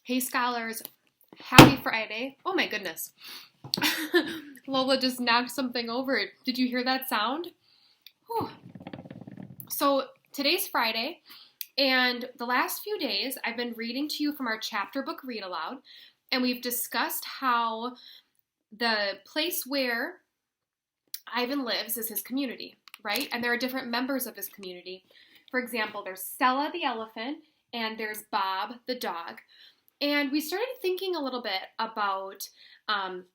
Hey scholars, happy Friday. Oh my goodness. Lola just knocked something over. Did you hear that sound? Whew. So today's Friday, and the last few days I've been reading to you from our chapter book read aloud, and we've discussed how the place where Ivan lives is his community, right? And there are different members of his community. For example, there's Stella the elephant, and there's Bob the dog. And we started thinking a little bit about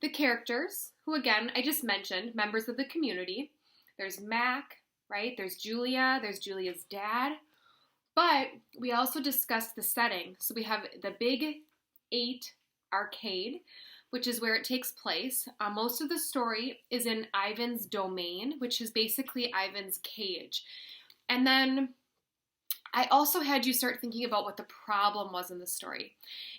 the characters, who, again, I just mentioned, members of the community. There's Mac, right? There's Julia's dad. But we also discussed the setting. So we have the Big 8 arcade, which is where it takes place. Most of the story is in Ivan's domain, which is basically Ivan's cage. And then I also had you start thinking about what the problem was in the story.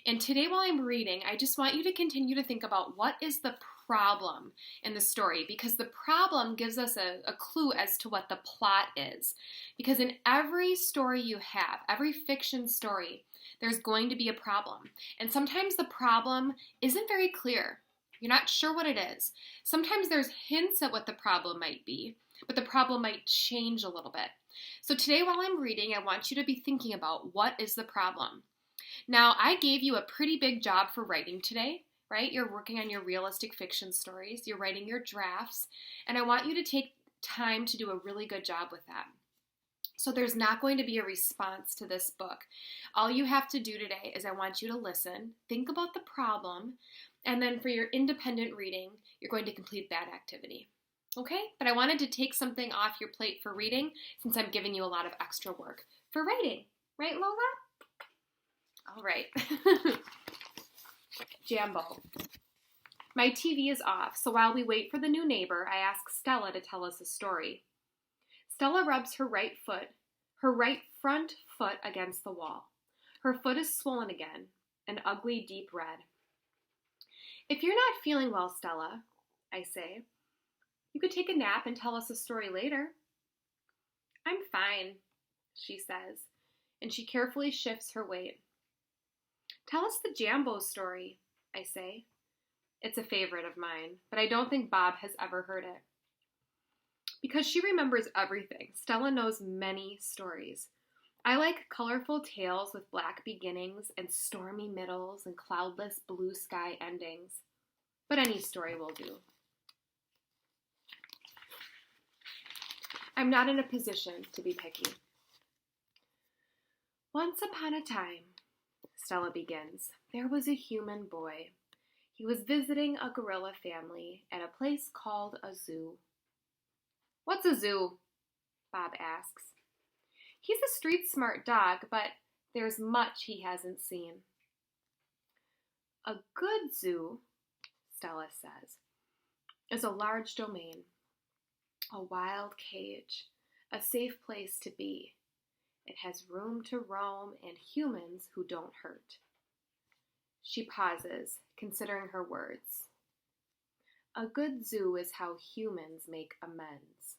And today while I'm reading, I just want you to continue to think about what is the problem in the story, because the problem gives us a clue as to what the plot is. Because in every story you have, every fiction story, there's going to be a problem. And sometimes the problem isn't very clear. You're not sure what it is. Sometimes there's hints at what the problem might be, but the problem might change a little bit. So today while I'm reading, I want you to be thinking about what is the problem. Now, I gave you a pretty big job for writing today, right? You're working on your realistic fiction stories, you're writing your drafts, and I want you to take time to do a really good job with that. So there's not going to be a response to this book. All you have to do today is I want you to listen, think about the problem, and then for your independent reading, you're going to complete that activity. Okay? But I wanted to take something off your plate for reading since I'm giving you a lot of extra work for writing. Right, Lola? All right. Jambo. My TV is off, so while we wait for the new neighbor, I ask Stella to tell us a story. Stella rubs her right front foot against the wall. Her foot is swollen again, an ugly deep red. If you're not feeling well, Stella, I say, you could take a nap and tell us a story later. I'm fine, she says, and she carefully shifts her weight. Tell us the Jambo story, I say. It's a favorite of mine, but I don't think Bob has ever heard it. Because she remembers everything, Stella knows many stories. I like colorful tales with black beginnings and stormy middles and cloudless blue sky endings. But any story will do. I'm not in a position to be picky. Once upon a time, Stella begins, there was a human boy. He was visiting a gorilla family at a place called a zoo. What's a zoo? Bob asks. He's a street-smart dog, but there's much he hasn't seen. A good zoo, Stella says, is a large domain, a wild cage, a safe place to be. It has room to roam and humans who don't hurt. She pauses, considering her words. A good zoo is how humans make amends.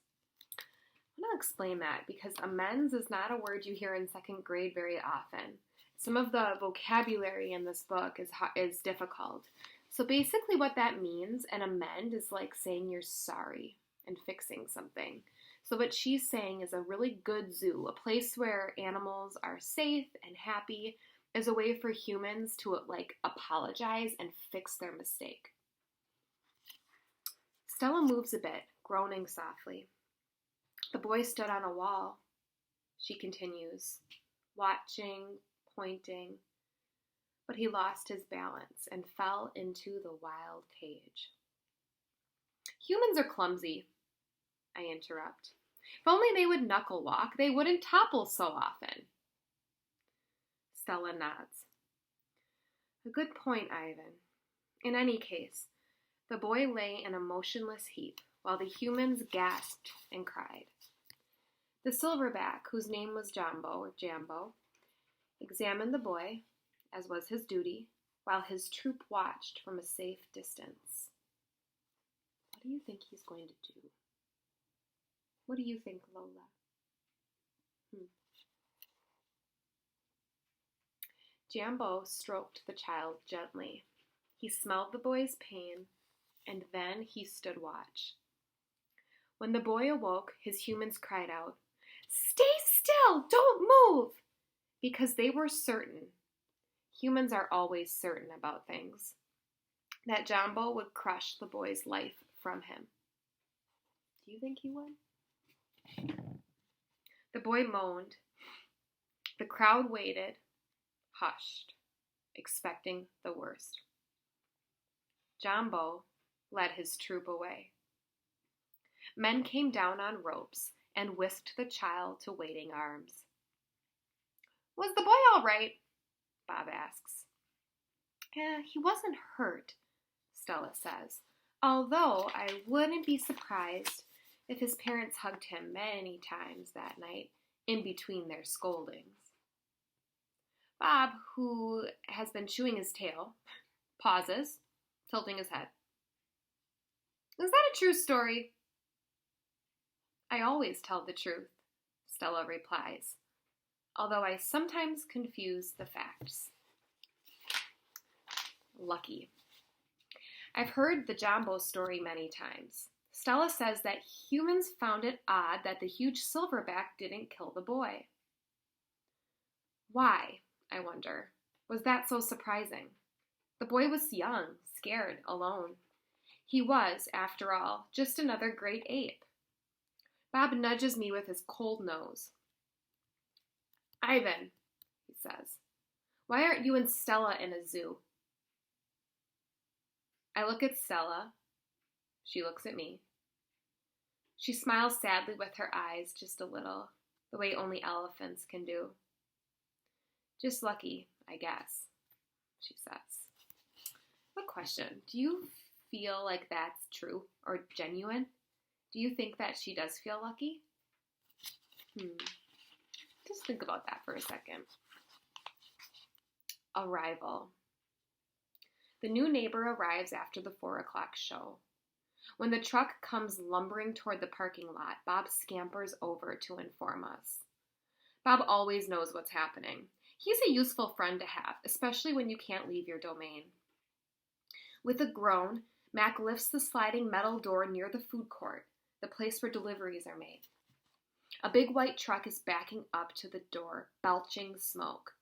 I'm going to explain that because amends is not a word you hear in second grade very often. Some of the vocabulary in this book is difficult. So basically what that means, an amend, is like saying you're sorry and fixing something. So what she's saying is a really good zoo, a place where animals are safe and happy, is a way for humans to apologize and fix their mistake. Stella moves a bit, groaning softly. The boy stood on a wall, she continues, watching, pointing, but he lost his balance and fell into the wild cage. Humans are clumsy, I interrupt. If only they would knuckle walk, they wouldn't topple so often. Stella nods. A good point, Ivan. In any case, the boy lay in a motionless heap while the humans gasped and cried. The silverback, whose name was Jambo, examined the boy, as was his duty, while his troop watched from a safe distance. What do you think he's going to do? What do you think, Lola? Jambo stroked the child gently. He smelled the boy's pain, and then he stood watch. When the boy awoke, his humans cried out, "Stay still! Don't move!" Because they were certain, humans are always certain about things, that Jambo would crush the boy's life from him. Do you think he would? The boy moaned. The crowd waited, hushed, expecting the worst. Jambo led his troop away. Men came down on ropes and whisked the child to waiting arms. "Was the boy all right?" Bob asks. He wasn't hurt," Stella says, although I wouldn't be surprised if his parents hugged him many times that night in between their scoldings. Bob, who has been chewing his tail, pauses, tilting his head. "Is that a true story?" "I always tell the truth," Stella replies, although I sometimes confuse the facts. Lucky. I've heard the Jambo story many times. Stella says that humans found it odd that the huge silverback didn't kill the boy. Why, I wonder, was that so surprising? The boy was young, scared, alone. He was, after all, just another great ape. Bob nudges me with his cold nose. "Ivan," he says, "why aren't you and Stella in a zoo?" I look at Stella. She looks at me. She smiles sadly with her eyes just a little, the way only elephants can do. "Just lucky, I guess," she says. What question? Do you feel like that's true or genuine? Do you think that she does feel lucky? Just think about that for a second. Arrival. The new neighbor arrives after the 4 o'clock show. When the truck comes lumbering toward the parking lot, Bob scampers over to inform us. Bob always knows what's happening. He's a useful friend to have, especially when you can't leave your domain. With a groan, Mac lifts the sliding metal door near the food court, the place where deliveries are made. A big white truck is backing up to the door, belching smoke.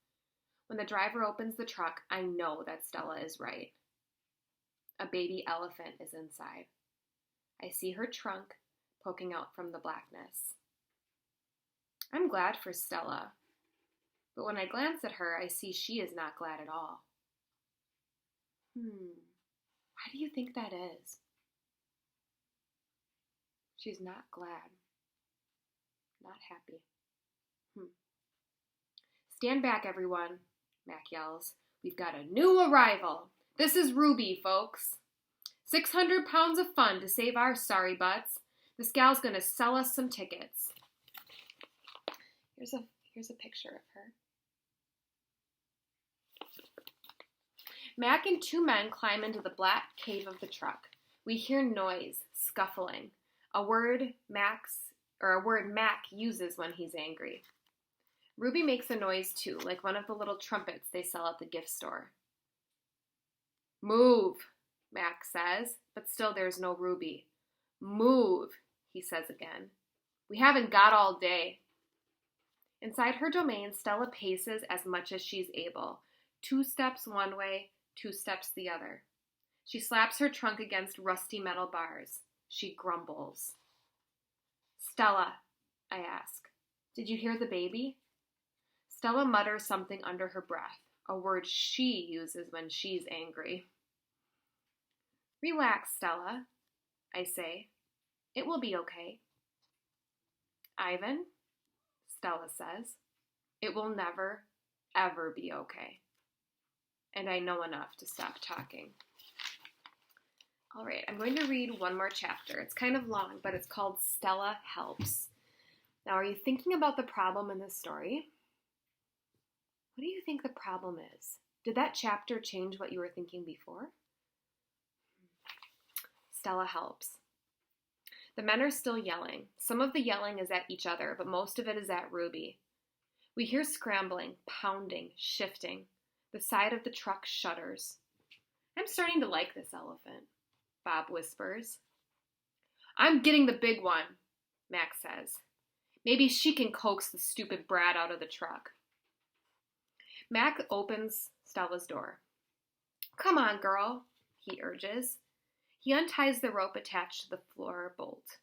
When the driver opens the truck, I know that Stella is right. A baby elephant is inside. I see her trunk poking out from the blackness. I'm glad for Stella, but when I glance at her, I see she is not glad at all. Why do you think that is? She's not glad. Not happy. "Stand back, everyone," Mac yells. "We've got a new arrival. This is Ruby, folks. 600 pounds of fun to save our sorry butts. This gal's gonna sell us some tickets." Here's a picture of her. Mac and 2 men climb into the black cave of the truck. We hear noise, scuffling, a word Mac uses when he's angry. Ruby makes a noise too, like one of the little trumpets they sell at the gift store. "Move," Mac says, but still there's no Ruby. "Move," he says again. "We haven't got all day." Inside her domain, Stella paces as much as she's able. 2 steps one way, 2 steps the other. She slaps her trunk against rusty metal bars. She grumbles. "Stella," I ask, "did you hear the baby?" Stella mutters something under her breath, a word she uses when she's angry. "Relax, Stella," I say. "It will be okay." "Ivan," Stella says, "it will never, ever be okay." And I know enough to stop talking. All right, I'm going to read one more chapter. It's kind of long, but it's called Stella Helps. Now, are you thinking about the problem in this story? What do you think the problem is? Did that chapter change what you were thinking before? Stella helps. The men are still yelling. Some of the yelling is at each other, but most of it is at Ruby. We hear scrambling, pounding, shifting. The side of the truck shudders. I'm starting to like this elephant, Bob whispers. I'm getting the big one, Max says. Maybe she can coax the stupid brat out of the truck. Mac opens Stella's door. Come on, girl, he urges. He unties the rope attached to the floor bolt.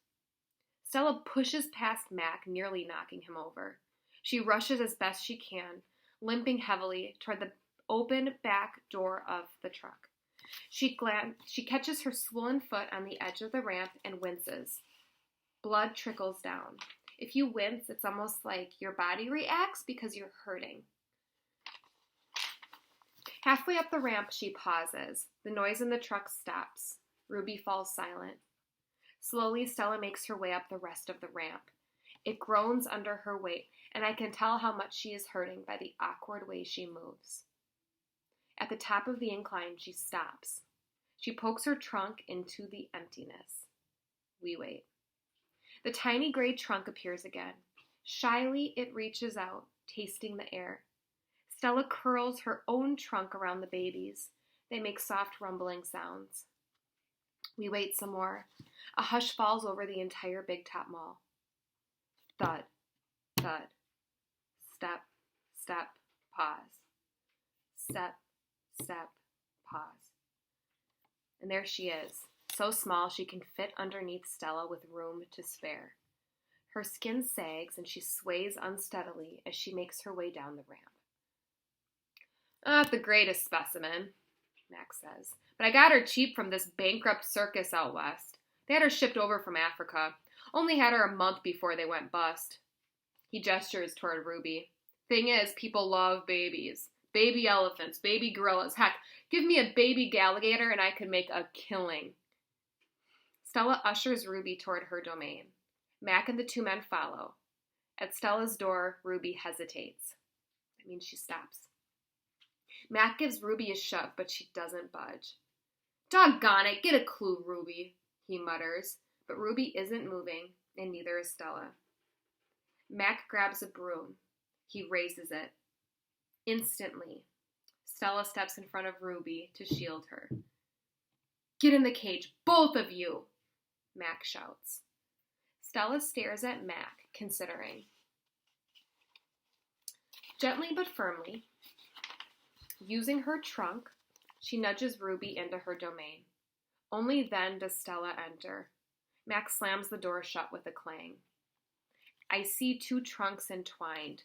Stella pushes past Mac, nearly knocking him over. She rushes as best she can, limping heavily toward the open back door of the truck. She catches her swollen foot on the edge of the ramp and winces. Blood trickles down. If you wince, it's almost like your body reacts because you're hurting. Halfway up the ramp, she pauses. The noise in the truck stops. Ruby falls silent. Slowly, Stella makes her way up the rest of the ramp. It groans under her weight, and I can tell how much she is hurting by the awkward way she moves. At the top of the incline, she stops. She pokes her trunk into the emptiness. We wait. The tiny gray trunk appears again. Shyly, it reaches out, tasting the air. Stella curls her own trunk around the baby's. They make soft rumbling sounds. We wait some more. A hush falls over the entire Big Top Mall. Thud, thud, step, step, pause. Step, step, pause. And there she is, so small she can fit underneath Stella with room to spare. Her skin sags and she sways unsteadily as she makes her way down the ramp. Not the greatest specimen, Max says, but I got her cheap from this bankrupt circus out west. They had her shipped over from Africa. Only had her a month before they went bust. He gestures toward Ruby. Thing is, people love babies. Baby elephants, baby gorillas. Heck, give me a baby alligator and I could make a killing. Stella ushers Ruby toward her domain. Mac and the two men follow. At Stella's door, Ruby hesitates. That means she stops. Mac gives Ruby a shove, but she doesn't budge. Doggone it, get a clue, Ruby, he mutters. But Ruby isn't moving, and neither is Stella. Mac grabs a broom. He raises it. Instantly, Stella steps in front of Ruby to shield her. Get in the cage, both of you, Mac shouts. Stella stares at Mac, considering. Gently but firmly, using her trunk, she nudges Ruby into her domain. Only then does Stella enter. Mac slams the door shut with a clang. I see two trunks entwined.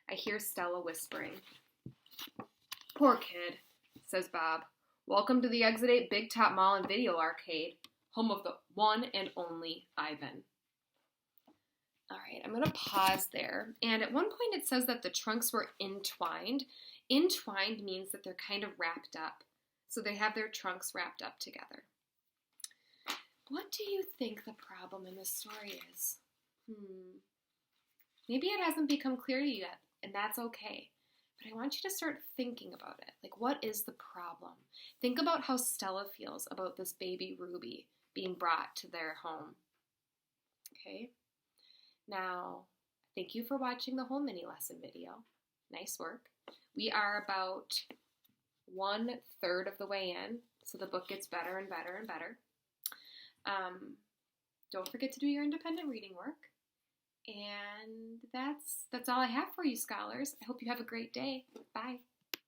I hear Stella whispering. Poor kid, says Bob. Welcome to the Exit 8 Big Top Mall and Video Arcade, home of the one and only Ivan. All right, I'm going to pause there. And at one point it says that the trunks were entwined. Entwined means that they're kind of wrapped up. So they have their trunks wrapped up together. What do you think the problem in this story is? Maybe it hasn't become clear to you yet, and that's okay. But I want you to start thinking about it. Like, what is the problem? Think about how Stella feels about this baby Ruby being brought to their home. Okay? Now, thank you for watching the whole mini lesson video. Nice work. We are about 1/3 of the way in, so the book gets better and better and better. Don't forget to do your independent reading work. And that's all I have for you, scholars. I hope you have a great day. Bye.